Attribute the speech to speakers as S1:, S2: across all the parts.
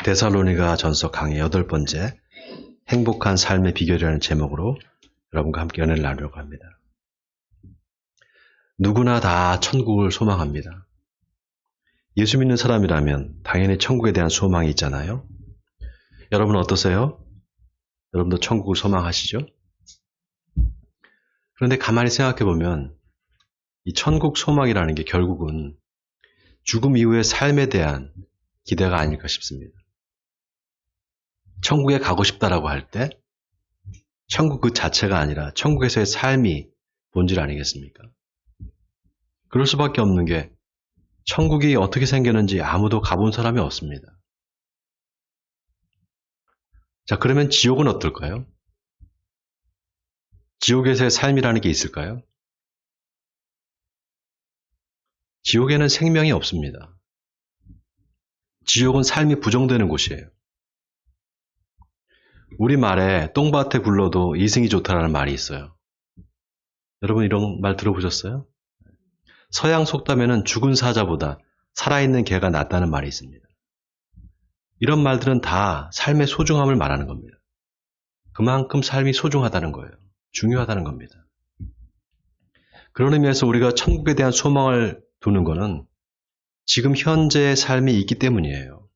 S1: 데살로니가 전서 강의 8번째 행복한 삶의 비결이라는 제목으로 여러분과 함께 연애를 나누려고 합니다. 누구나 다 천국을 소망합니다. 예수 믿는 사람이라면 당연히 천국에 대한 소망이 있잖아요. 여러분 어떠세요? 여러분도 천국을 소망하시죠? 그런데 가만히 생각해 보면 이 천국 소망이라는 게 결국은 죽음 이후의 삶에 대한 기대가 아닐까 싶습니다. 천국에 가고 싶다라고 할 때 천국 그 자체가 아니라 천국에서의 삶이 본질 아니겠습니까? 그럴 수밖에 없는 게 천국이 어떻게 생겼는지 아무도 가본 사람이 없습니다. 자, 그러면 지옥은 어떨까요? 지옥에서의 삶이라는 게 있을까요? 지옥에는 생명이 없습니다. 지옥은 삶이 부정되는 곳이에요. 우리말에 똥밭에 굴러도 이승이 좋다라는 말이 있어요. 여러분 이런 말 들어보셨어요? 서양 속담에는 죽은 사자보다 살아있는 개가 낫다는 말이 있습니다. 이런 말들은 다 삶의 소중함을 말하는 겁니다. 그만큼 삶이 소중하다는 거예요. 중요하다는 겁니다. 그런 의미에서 우리가 천국에 대한 소망을 두는 것은 지금 현재의 삶이 있기 때문이에요.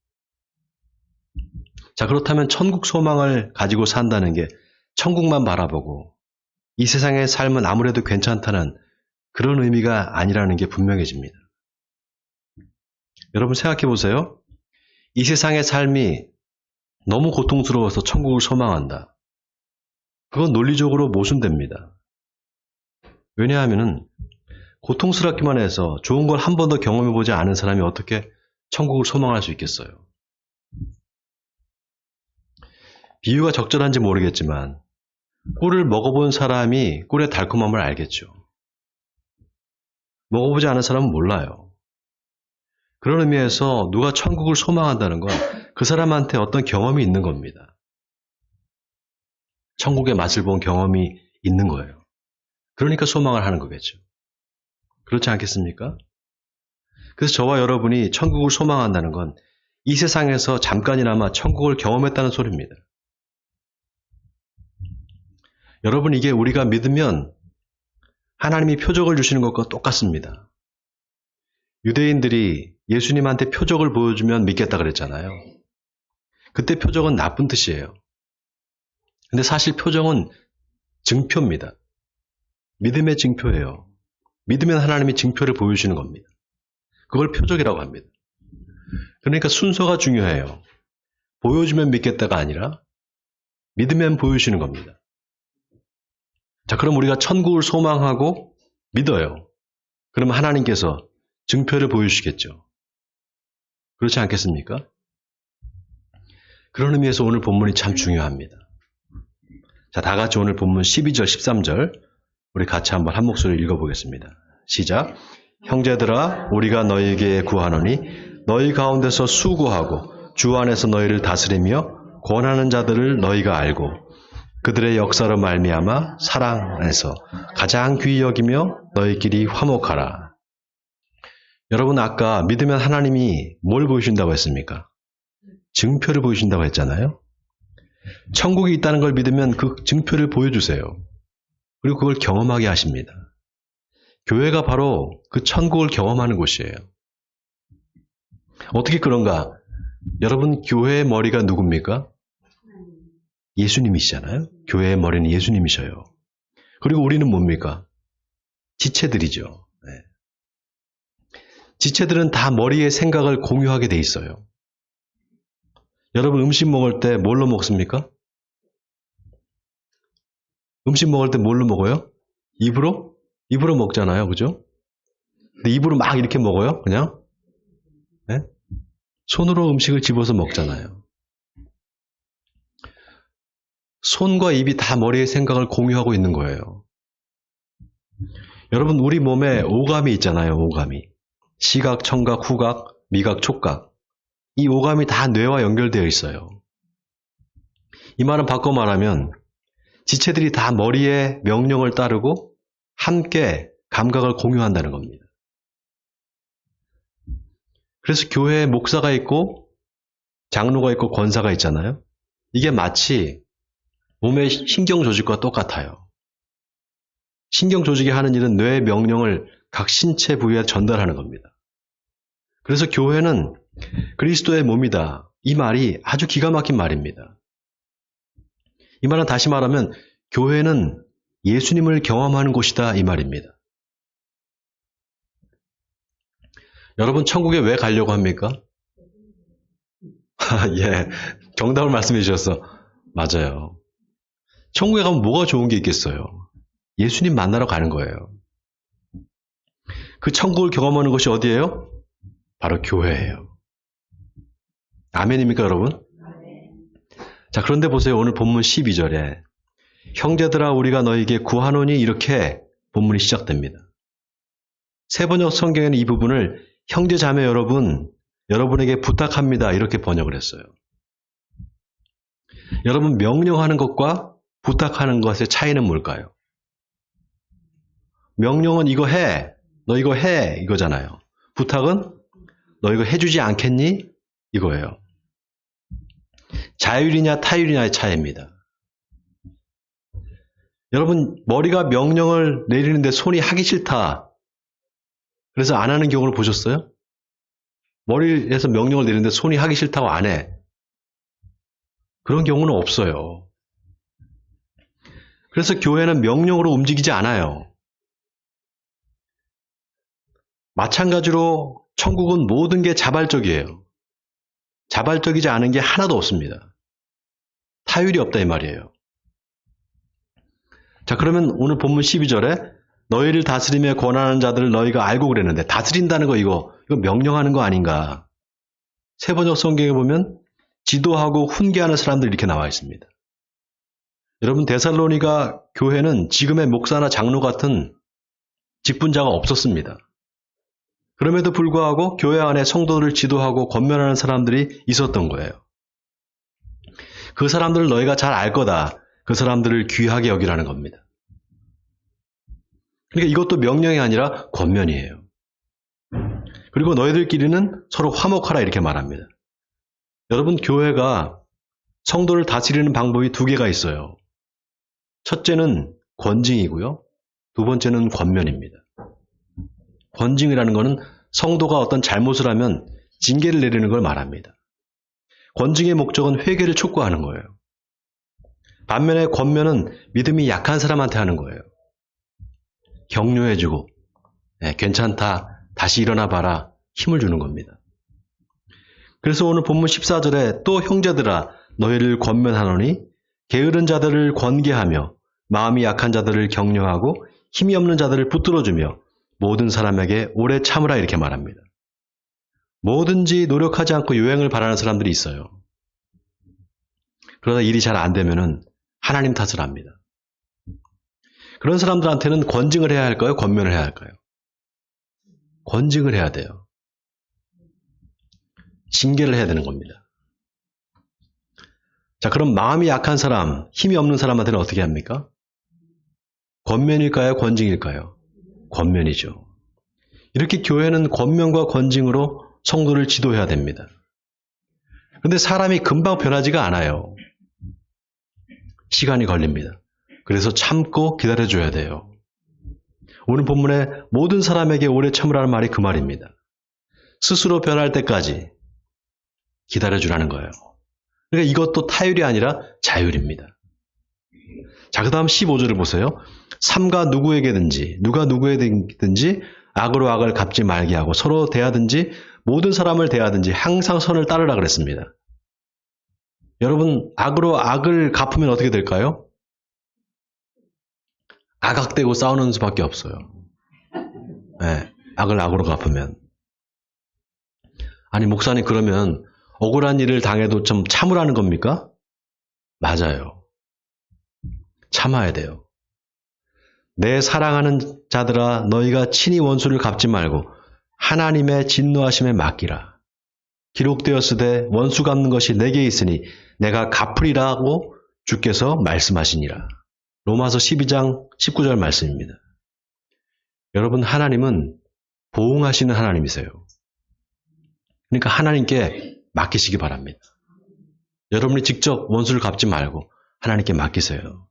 S1: 자, 그렇다면 천국 소망을 가지고 산다는 게 천국만 바라보고 이 세상의 삶은 아무래도 괜찮다는 그런 의미가 아니라는 게 분명해집니다. 여러분 생각해 보세요. 이 세상의 삶이 너무 고통스러워서 천국을 소망한다. 그건 논리적으로 모순됩니다. 왜냐하면 고통스럽기만 해서 좋은 걸 한 번도 경험해보지 않은 사람이 어떻게 천국을 소망할 수 있겠어요? 비유가 적절한지 모르겠지만 꿀을 먹어본 사람이 꿀의 달콤함을 알겠죠. 먹어보지 않은 사람은 몰라요. 그런 의미에서 누가 천국을 소망한다는 건 그 사람한테 어떤 경험이 있는 겁니다. 천국의 맛을 본 경험이 있는 거예요. 그러니까 소망을 하는 거겠죠. 그렇지 않겠습니까? 그래서 저와 여러분이 천국을 소망한다는 건 이 세상에서 잠깐이나마 천국을 경험했다는 소리입니다. 여러분 이게 우리가 믿으면 하나님이 표적을 주시는 것과 똑같습니다. 유대인들이 예수님한테 표적을 보여주면 믿겠다 그랬잖아요. 그때 표적은 나쁜 뜻이에요. 근데 사실 표적은 증표입니다. 믿음의 증표예요. 믿으면 하나님이 증표를 보여주시는 겁니다. 그걸 표적이라고 합니다. 그러니까 순서가 중요해요. 보여주면 믿겠다가 아니라 믿으면 보여주시는 겁니다. 자, 그럼 우리가 천국을 소망하고 믿어요. 그럼 하나님께서 증표를 보여주시겠죠. 그렇지 않겠습니까? 그런 의미에서 오늘 본문이 참 중요합니다. 자, 다 같이 오늘 본문 12절, 13절 우리 같이 한번 한 목소리로 읽어보겠습니다. 시작. 형제들아, 우리가 너희에게 구하노니 너희 가운데서 수고하고 주 안에서 너희를 다스리며 권하는 자들을 너희가 알고 그들의 역사로 말미암아 사랑 안에서 가장 귀히 여기며 너희끼리 화목하라. 여러분 아까 믿으면 하나님이 뭘 보여주신다고 했습니까? 증표를 보여주신다고 했잖아요. 천국이 있다는 걸 믿으면 그 증표를 보여주세요. 그리고 그걸 경험하게 하십니다. 교회가 바로 그 천국을 경험하는 곳이에요. 어떻게 그런가? 여러분 교회의 머리가 누굽니까? 예수님이시잖아요. 교회의 머리는 예수님이셔요. 그리고 우리는 뭡니까? 지체들이죠. 네. 지체들은 다 머리의 생각을 공유하게 돼 있어요. 여러분 음식 먹을 때 뭘로 먹습니까? 음식 먹을 때 뭘로 먹어요? 입으로? 입으로 먹잖아요. 그죠? 근데 입으로 막 이렇게 먹어요? 그냥? 네? 손으로 음식을 집어서 먹잖아요. 손과 입이 다 머리의 생각을 공유하고 있는 거예요. 여러분 우리 몸에 오감이 있잖아요. 오감이. 시각, 청각, 후각, 미각, 촉각. 이 오감이 다 뇌와 연결되어 있어요. 이 말은 바꿔 말하면 지체들이 다 머리의 명령을 따르고 함께 감각을 공유한다는 겁니다. 그래서 교회에 목사가 있고 장로가 있고 권사가 있잖아요. 이게 마치 몸의 신경 조직과 똑같아요. 신경 조직이 하는 일은 뇌의 명령을 각 신체 부위에 전달하는 겁니다. 그래서 교회는 그리스도의 몸이다. 이 말이 아주 기가 막힌 말입니다. 이 말은 다시 말하면 교회는 예수님을 경험하는 곳이다 이 말입니다. 여러분 천국에 왜 가려고 합니까? 예, 정답을 말씀해 주셔서 맞아요. 천국에 가면 뭐가 좋은 게 있겠어요? 예수님 만나러 가는 거예요. 그 천국을 경험하는 곳이 어디예요? 바로 교회예요. 아멘입니까 여러분? 자, 그런데 보세요. 오늘 본문 12절에 형제들아 우리가 너희에게 구하노니 이렇게 본문이 시작됩니다. 세번역 성경에는 이 부분을 형제 자매 여러분, 여러분에게 부탁합니다. 이렇게 번역을 했어요. 여러분 명령하는 것과 부탁하는 것의 차이는 뭘까요? 명령은 이거 해, 너 이거 해 이거잖아요. 부탁은 너 이거 해주지 않겠니? 이거예요. 자율이냐 타율이냐의 차이입니다. 여러분 머리가 명령을 내리는데 손이 하기 싫다. 그래서 안 하는 경우를 보셨어요? 머리에서 명령을 내리는데 손이 하기 싫다고 안 해. 그런 경우는 없어요. 그래서 교회는 명령으로 움직이지 않아요. 마찬가지로 천국은 모든 게 자발적이에요. 자발적이지 않은 게 하나도 없습니다. 타율이 없다 이 말이에요. 자, 그러면 오늘 본문 12절에 너희를 다스리며 권하는 자들을 너희가 알고 그랬는데 다스린다는 거 이거 명령하는 거 아닌가? 세번역 성경에 보면 지도하고 훈계하는 사람들 이렇게 나와 있습니다. 여러분 데살로니가 교회는 지금의 목사나 장로 같은 직분자가 없었습니다. 그럼에도 불구하고 교회 안에 성도를 지도하고 권면하는 사람들이 있었던 거예요. 그 사람들을 너희가 잘 알 거다. 그 사람들을 귀하게 여기라는 겁니다. 그러니까 이것도 명령이 아니라 권면이에요. 그리고 너희들끼리는 서로 화목하라 이렇게 말합니다. 여러분 교회가 성도를 다스리는 방법이 두 개가 있어요. 첫째는 권징이고요. 두 번째는 권면입니다. 권징이라는 것은 성도가 어떤 잘못을 하면 징계를 내리는 걸 말합니다. 권징의 목적은 회개를 촉구하는 거예요. 반면에 권면은 믿음이 약한 사람한테 하는 거예요. 격려해주고 괜찮다, 다시 일어나 봐라, 힘을 주는 겁니다. 그래서 오늘 본문 14절에 또 형제들아 너희를 권면하노니 게으른 자들을 권계하며 마음이 약한 자들을 격려하고 힘이 없는 자들을 붙들어주며 모든 사람에게 오래 참으라 이렇게 말합니다. 뭐든지 노력하지 않고 요행을 바라는 사람들이 있어요. 그러다 일이 잘 안 되면은 하나님 탓을 합니다. 그런 사람들한테는 권징을 해야 할까요? 권면을 해야 할까요? 권징을 해야 돼요. 징계를 해야 되는 겁니다. 자, 그럼 마음이 약한 사람, 힘이 없는 사람한테는 어떻게 합니까? 권면일까요? 권징일까요? 권면이죠. 이렇게 교회는 권면과 권징으로 성도를 지도해야 됩니다. 그런데 사람이 금방 변하지가 않아요. 시간이 걸립니다. 그래서 참고 기다려줘야 돼요. 오늘 본문에 모든 사람에게 오래 참으라는 말이 그 말입니다. 스스로 변할 때까지 기다려주라는 거예요. 그러니까 이것도 타율이 아니라 자율입니다. 자, 그 다음 15절을 보세요. 삼가 누구에게든지 누가 누구에게든지 악으로 악을 갚지 말게 하고 서로 대하든지 모든 사람을 대하든지 항상 선을 따르라 그랬습니다. 여러분 악으로 악을 갚으면 어떻게 될까요? 아각대고 싸우는 수밖에 없어요. 네, 악을 악으로 갚으면. 아니 목사님 그러면 억울한 일을 당해도 좀 참으라는 겁니까? 맞아요. 참아야 돼요. 내 사랑하는 자들아 너희가 친히 원수를 갚지 말고 하나님의 진노하심에 맡기라. 기록되었으되 원수 갚는 것이 내게 있으니 내가 갚으리라고 주께서 말씀하시니라. 로마서 12장 19절 말씀입니다. 여러분 하나님은 보응하시는 하나님이세요. 그러니까 하나님께 맡기시기 바랍니다. 여러분이 직접 원수를 갚지 말고 하나님께 맡기세요.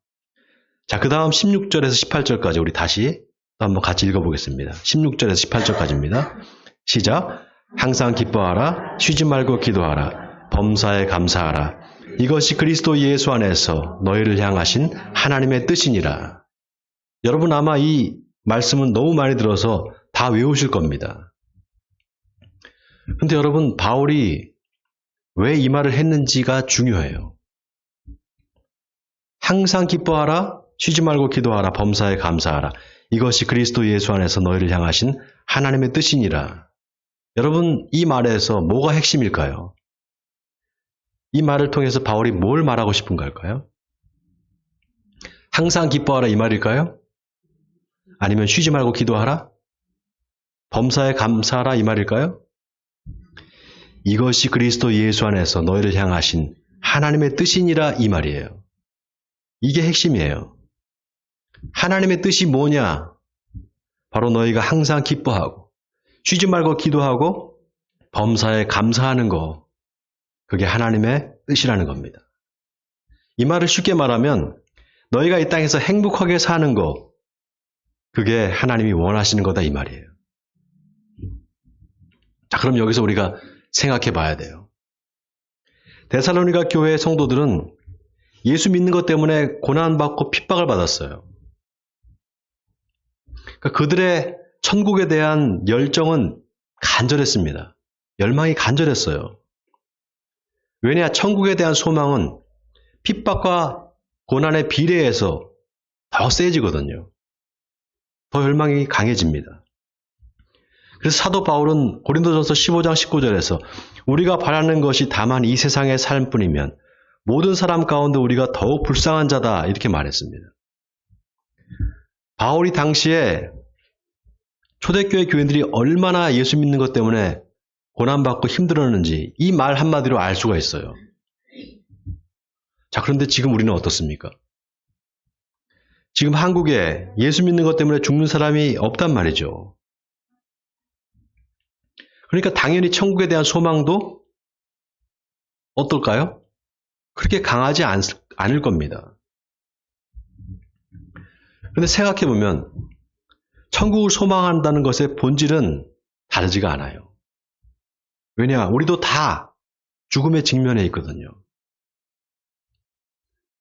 S1: 자, 그 다음 16절에서 18절까지 우리 다시 또 한번 같이 읽어보겠습니다. 16절에서 18절까지입니다. 시작. 항상 기뻐하라. 쉬지 말고 기도하라. 범사에 감사하라. 이것이 그리스도 예수 안에서 너희를 향하신 하나님의 뜻이니라. 여러분 아마 이 말씀은 너무 많이 들어서 다 외우실 겁니다. 그런데 여러분 바울이 왜 이 말을 했는지가 중요해요. 항상 기뻐하라. 쉬지 말고 기도하라. 범사에 감사하라. 이것이 그리스도 예수 안에서 너희를 향하신 하나님의 뜻이니라. 여러분 이 말에서 뭐가 핵심일까요? 이 말을 통해서 바울이 뭘 말하고 싶은 걸까요? 항상 기뻐하라 이 말일까요? 아니면 쉬지 말고 기도하라? 범사에 감사하라 이 말일까요? 이것이 그리스도 예수 안에서 너희를 향하신 하나님의 뜻이니라 이 말이에요. 이게 핵심이에요. 하나님의 뜻이 뭐냐? 바로 너희가 항상 기뻐하고 쉬지 말고 기도하고 범사에 감사하는 거. 그게 하나님의 뜻이라는 겁니다. 이 말을 쉽게 말하면 너희가 이 땅에서 행복하게 사는 거. 그게 하나님이 원하시는 거다 이 말이에요. 자, 그럼 여기서 우리가 생각해 봐야 돼요. 데살로니가 교회의 성도들은 예수 믿는 것 때문에 고난받고 핍박을 받았어요. 그러니까 그들의 천국에 대한 열정은 간절했습니다. 열망이 간절했어요. 왜냐? 천국에 대한 소망은 핍박과 고난에 비례해서 더 세지거든요. 더 열망이 강해집니다. 그래서 사도 바울은 고린도전서 15장 19절에서 우리가 바라는 것이 다만 이 세상의 삶뿐이면 모든 사람 가운데 우리가 더욱 불쌍한 자다 이렇게 말했습니다. 바울이 당시에 초대교회 교인들이 얼마나 예수 믿는 것 때문에 고난받고 힘들었는지 이 말 한마디로 알 수가 있어요. 자, 그런데 지금 우리는 어떻습니까? 지금 한국에 예수 믿는 것 때문에 죽는 사람이 없단 말이죠. 그러니까 당연히 천국에 대한 소망도 어떨까요? 그렇게 강하지 않을 겁니다. 그런데 생각해보면 천국을 소망한다는 것의 본질은 다르지가 않아요. 왜냐? 우리도 다 죽음의 직면에 있거든요.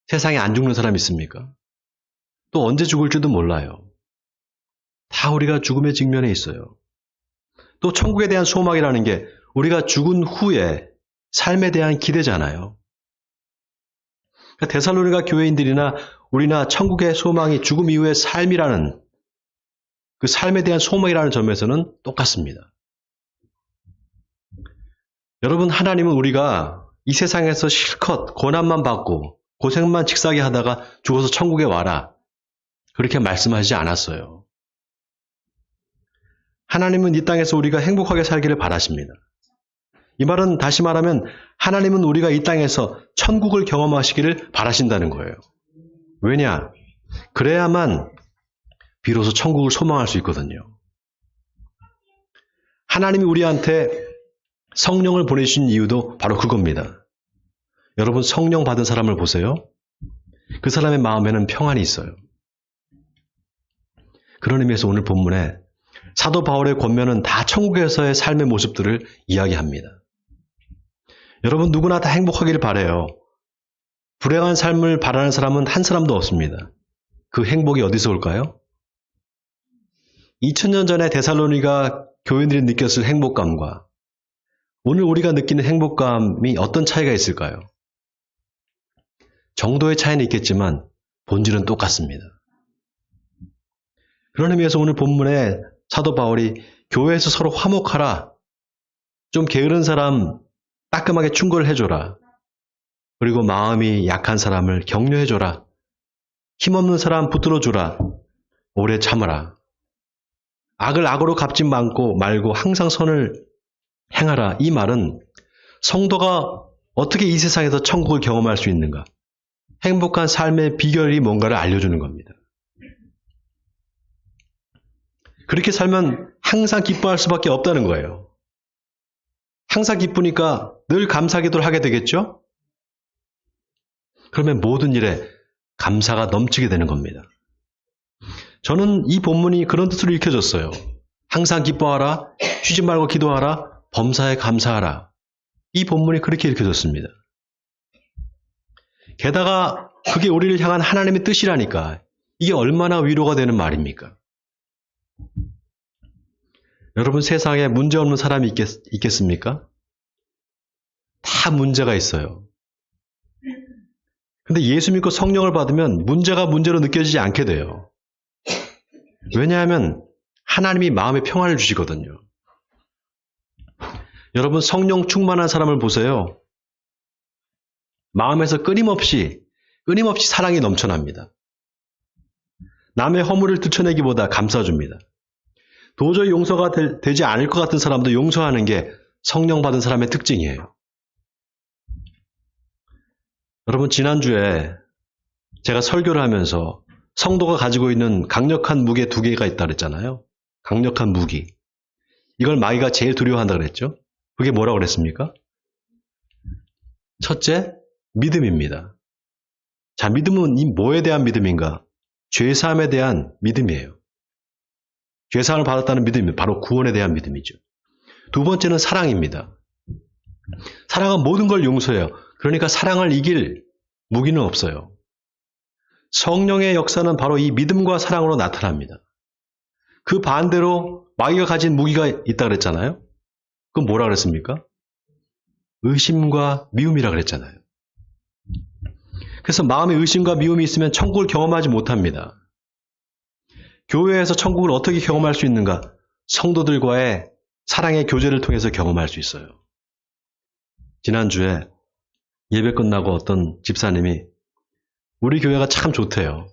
S1: 세상에 안 죽는 사람 있습니까? 또 언제 죽을지도 몰라요. 다 우리가 죽음의 직면에 있어요. 또 천국에 대한 소망이라는 게 우리가 죽은 후에 삶에 대한 기대잖아요. 그러니까 데살로니가 교회인들이나 우리나 천국의 소망이 죽음 이후의 삶이라는 그 삶에 대한 소망이라는 점에서는 똑같습니다. 여러분, 하나님은 우리가 이 세상에서 실컷 고난만 받고 고생만 직사게 하다가 죽어서 천국에 와라. 그렇게 말씀하시지 않았어요. 하나님은 이 땅에서 우리가 행복하게 살기를 바라십니다. 이 말은 다시 말하면 하나님은 우리가 이 땅에서 천국을 경험하시기를 바라신다는 거예요. 왜냐? 그래야만 비로소 천국을 소망할 수 있거든요. 하나님이 우리한테 성령을 보내주신 이유도 바로 그겁니다. 여러분 성령 받은 사람을 보세요. 그 사람의 마음에는 평안이 있어요. 그런 의미에서 오늘 본문에 사도 바울의 권면은 다 천국에서의 삶의 모습들을 이야기합니다. 여러분 누구나 다 행복하기를 바라요. 불행한 삶을 바라는 사람은 한 사람도 없습니다. 그 행복이 어디서 올까요? 2000년 전에 데살로니가 교인들이 느꼈을 행복감과 오늘 우리가 느끼는 행복감이 어떤 차이가 있을까요? 정도의 차이는 있겠지만 본질은 똑같습니다. 그런 의미에서 오늘 본문에 사도 바울이 교회에서 서로 화목하라. 좀 게으른 사람 따끔하게 충고를 해줘라. 그리고 마음이 약한 사람을 격려해줘라. 힘없는 사람 붙들어주라. 오래 참아라. 악을 악으로 갚지 말고 항상 선을 행하라. 이 말은 성도가 어떻게 이 세상에서 천국을 경험할 수 있는가? 행복한 삶의 비결이 뭔가를 알려주는 겁니다. 그렇게 살면 항상 기뻐할 수밖에 없다는 거예요. 항상 기쁘니까 늘 감사기도를 하게 되겠죠? 그러면 모든 일에 감사가 넘치게 되는 겁니다. 저는 이 본문이 그런 뜻으로 읽혀졌어요. 항상 기뻐하라, 쉬지 말고 기도하라, 범사에 감사하라. 이 본문이 그렇게 읽혀졌습니다. 게다가 그게 우리를 향한 하나님의 뜻이라니까 이게 얼마나 위로가 되는 말입니까? 여러분, 세상에 문제 없는 사람이 있겠습니까? 다 문제가 있어요. 근데 예수 믿고 성령을 받으면 문제가 문제로 느껴지지 않게 돼요. 왜냐하면 하나님이 마음에 평안을 주시거든요. 여러분, 성령 충만한 사람을 보세요. 마음에서 끊임없이 사랑이 넘쳐납니다. 남의 허물을 들춰내기보다 감싸줍니다. 도저히 용서가 되지 않을 것 같은 사람도 용서하는 게 성령 받은 사람의 특징이에요. 여러분, 지난주에 제가 설교를 하면서 성도가 가지고 있는 강력한 무게 2개가 있다 그랬잖아요. 강력한 무기. 이걸 마귀가 제일 두려워한다 그랬죠. 그게 뭐라고 그랬습니까? 첫째, 믿음입니다. 자, 믿음은 이 뭐에 대한 믿음인가? 죄사함에 대한 믿음이에요. 죄사함을 받았다는 믿음이 바로 구원에 대한 믿음이죠. 두 번째는 사랑입니다. 사랑은 모든 걸 용서해요. 그러니까 사랑을 이길 무기는 없어요. 성령의 역사는 바로 이 믿음과 사랑으로 나타납니다. 그 반대로 마귀가 가진 무기가 있다 그랬잖아요. 그건 뭐라 그랬습니까? 의심과 미움이라 그랬잖아요. 그래서 마음에 의심과 미움이 있으면 천국을 경험하지 못합니다. 교회에서 천국을 어떻게 경험할 수 있는가? 성도들과의 사랑의 교제를 통해서 경험할 수 있어요. 지난주에 예배 끝나고 어떤 집사님이 우리 교회가 참 좋대요.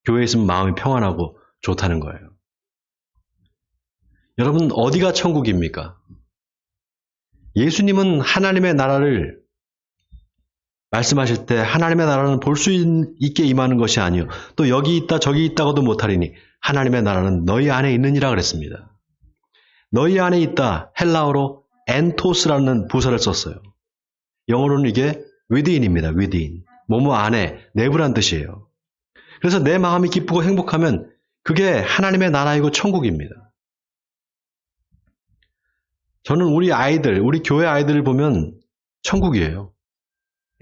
S1: 교회에 있으면 마음이 평안하고 좋다는 거예요. 여러분, 어디가 천국입니까? 예수님은 하나님의 나라를 말씀하실 때 하나님의 나라는 볼 수 있게 임하는 것이 아니요 또 여기 있다 저기 있다고도 못하리니 하나님의 나라는 너희 안에 있느니라 그랬습니다. 너희 안에 있다, 헬라어로 엔토스라는 부사를 썼어요. 영어로는 이게 within입니다. within. 뭐뭐 안에, 내부란 뜻이에요. 그래서 내 마음이 기쁘고 행복하면 그게 하나님의 나라이고 천국입니다. 저는 우리 아이들, 우리 교회 아이들을 보면 천국이에요.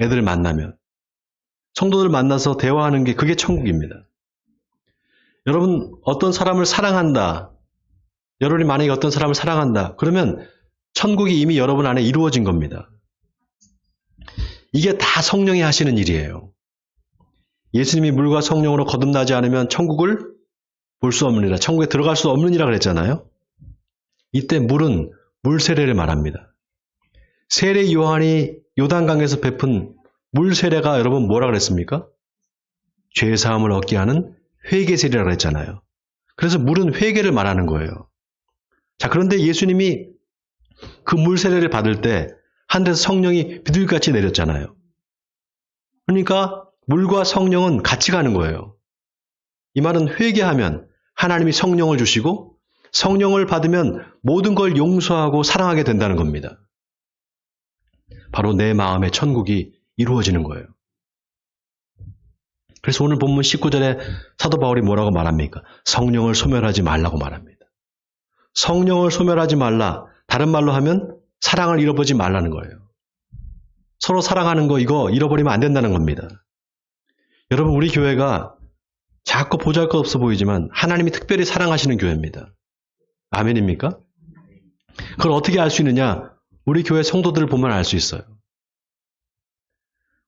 S1: 애들을 만나면. 성도들 만나서 대화하는 게 그게 천국입니다. 여러분, 어떤 사람을 사랑한다. 여러분이 만약에 어떤 사람을 사랑한다. 그러면 천국이 이미 여러분 안에 이루어진 겁니다. 이게 다 성령이 하시는 일이에요. 예수님이 물과 성령으로 거듭나지 않으면 천국을 볼 수 없느니라. 천국에 들어갈 수 없느니라 그랬잖아요. 이때 물은 물 세례를 말합니다. 세례 요한이 요단강에서 베푼 물 세례가 여러분 뭐라 그랬습니까? 죄 사함을 얻게 하는 회개 세례라고 했잖아요. 그래서 물은 회개를 말하는 거예요. 자, 그런데 예수님이 그 물 세례를 받을 때 하늘에서 성령이 비둘기같이 내렸잖아요. 그러니까 물과 성령은 같이 가는 거예요. 이 말은 회개하면 하나님이 성령을 주시고 성령을 받으면 모든 걸 용서하고 사랑하게 된다는 겁니다. 바로 내 마음의 천국이 이루어지는 거예요. 그래서 오늘 본문 19절에 사도 바울이 뭐라고 말합니까? 성령을 소멸하지 말라고 말합니다. 성령을 소멸하지 말라. 다른 말로 하면 사랑을 잃어버리지 말라는 거예요. 서로 사랑하는 거 이거 잃어버리면 안 된다는 겁니다. 여러분, 우리 교회가 자꾸 보잘것없어 보이지만 하나님이 특별히 사랑하시는 교회입니다. 아멘입니까? 그걸 어떻게 알 수 있느냐? 우리 교회 성도들을 보면 알 수 있어요.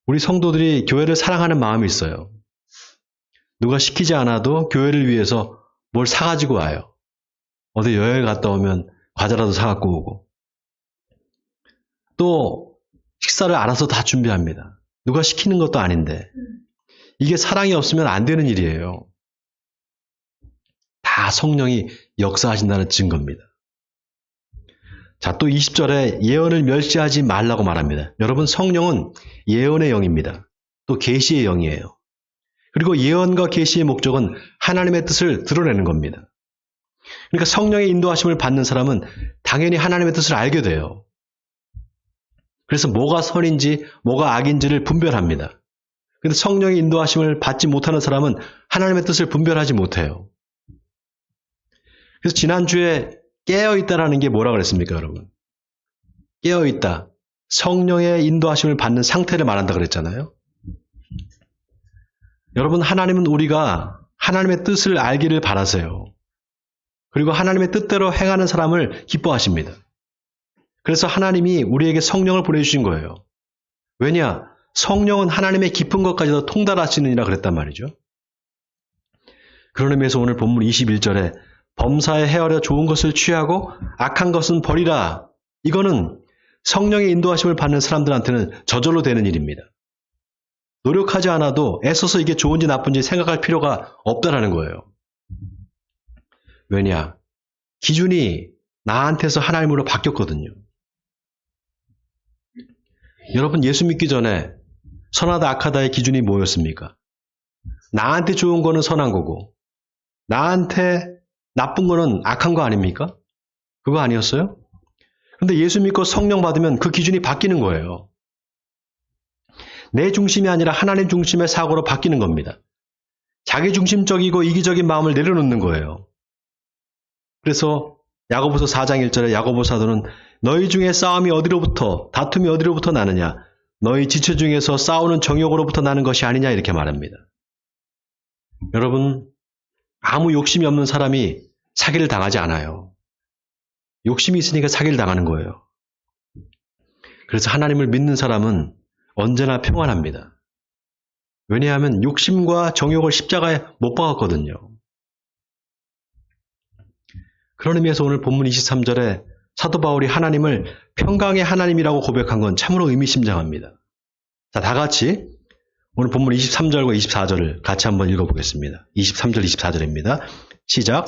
S1: 우리 성도들이 교회를 사랑하는 마음이 있어요. 누가 시키지 않아도 교회를 위해서 뭘 사가지고 와요. 어디 여행을 갔다 오면 과자라도 사갖고 오고. 또 식사를 알아서 다 준비합니다. 누가 시키는 것도 아닌데. 이게 사랑이 없으면 안 되는 일이에요. 다 성령이 역사하신다는 증거입니다. 자, 또 20절에 예언을 멸시하지 말라고 말합니다. 여러분, 성령은 예언의 영입니다. 또 계시의 영이에요. 그리고 예언과 계시의 목적은 하나님의 뜻을 드러내는 겁니다. 그러니까 성령의 인도하심을 받는 사람은 당연히 하나님의 뜻을 알게 돼요. 그래서 뭐가 선인지 뭐가 악인지를 분별합니다. 그런데 성령의 인도하심을 받지 못하는 사람은 하나님의 뜻을 분별하지 못해요. 그래서 지난주에 깨어있다라는 게 뭐라고 그랬습니까, 여러분? 깨어있다. 성령의 인도하심을 받는 상태를 말한다 그랬잖아요. 여러분, 하나님은 우리가 하나님의 뜻을 알기를 바라세요. 그리고 하나님의 뜻대로 행하는 사람을 기뻐하십니다. 그래서 하나님이 우리에게 성령을 보내주신 거예요. 왜냐? 성령은 하나님의 깊은 것까지도 통달하시느니라 그랬단 말이죠. 그런 의미에서 오늘 본문 21절에 범사에 헤아려 좋은 것을 취하고 악한 것은 버리라. 이거는 성령의 인도하심을 받는 사람들한테는 저절로 되는 일입니다. 노력하지 않아도 애써서 이게 좋은지 나쁜지 생각할 필요가 없다라는 거예요. 왜냐? 기준이 나한테서 하나님으로 바뀌었거든요. 여러분, 예수 믿기 전에 선하다 악하다의 기준이 뭐였습니까? 나한테 좋은 거는 선한 거고 나한테 나쁜 거는 악한 거 아닙니까? 그거 아니었어요? 근데 예수 믿고 성령 받으면 그 기준이 바뀌는 거예요. 내 중심이 아니라 하나님 중심의 사고로 바뀌는 겁니다. 자기 중심적이고 이기적인 마음을 내려놓는 거예요. 그래서 야고보서 4장 1절에 야고보 사도는 너희 중에 싸움이 어디로부터, 다툼이 어디로부터 나느냐? 너희 지체 중에서 싸우는 정욕으로부터 나는 것이 아니냐? 이렇게 말합니다. 여러분, 아무 욕심이 없는 사람이 사기를 당하지 않아요. 욕심이 있으니까 사기를 당하는 거예요. 그래서 하나님을 믿는 사람은 언제나 평안합니다. 왜냐하면 욕심과 정욕을 십자가에 못 박았거든요. 그런 의미에서 오늘 본문 23절에 사도 바울이 하나님을 평강의 하나님이라고 고백한 건 참으로 의미심장합니다. 자, 다 같이 오늘 본문 23절과 24절을 같이 한번 읽어보겠습니다. 23절, 24절입니다. 시작.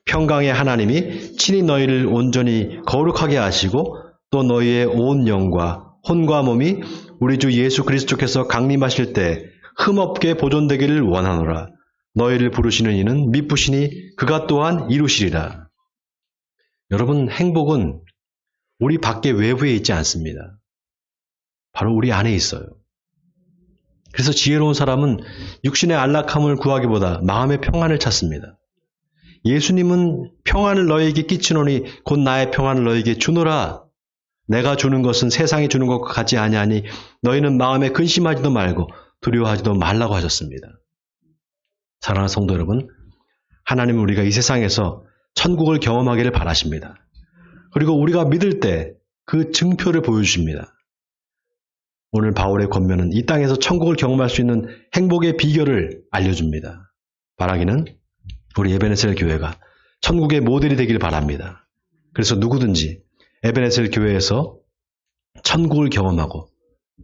S1: 평강의 하나님이 친히 너희를 온전히 거룩하게 하시고 또 너희의 온 영과 혼과 몸이 우리 주 예수 그리스도께서 강림하실 때 흠없게 보존되기를 원하노라. 너희를 부르시는 이는 미쁘시니 그가 또한 이루시리라. 여러분, 행복은 우리 밖에 외부에 있지 않습니다. 바로 우리 안에 있어요. 그래서 지혜로운 사람은 육신의 안락함을 구하기보다 마음의 평안을 찾습니다. 예수님은 평안을 너희에게 끼치노니 곧 나의 평안을 너희에게 주노라. 내가 주는 것은 세상이 주는 것과 같지 아니하니 너희는 마음에 근심하지도 말고 두려워하지도 말라고 하셨습니다. 사랑하는 성도 여러분, 하나님은 우리가 이 세상에서 천국을 경험하기를 바라십니다. 그리고 우리가 믿을 때 그 증표를 보여주십니다. 오늘 바울의 권면은 이 땅에서 천국을 경험할 수 있는 행복의 비결을 알려줍니다. 바라기는 우리 에베네셀 교회가 천국의 모델이 되길 바랍니다. 그래서 누구든지 에베네셀 교회에서 천국을 경험하고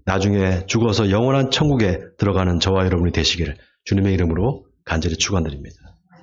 S1: 나중에 죽어서 영원한 천국에 들어가는 저와 여러분이 되시기를 주님의 이름으로 간절히 축원드립니다.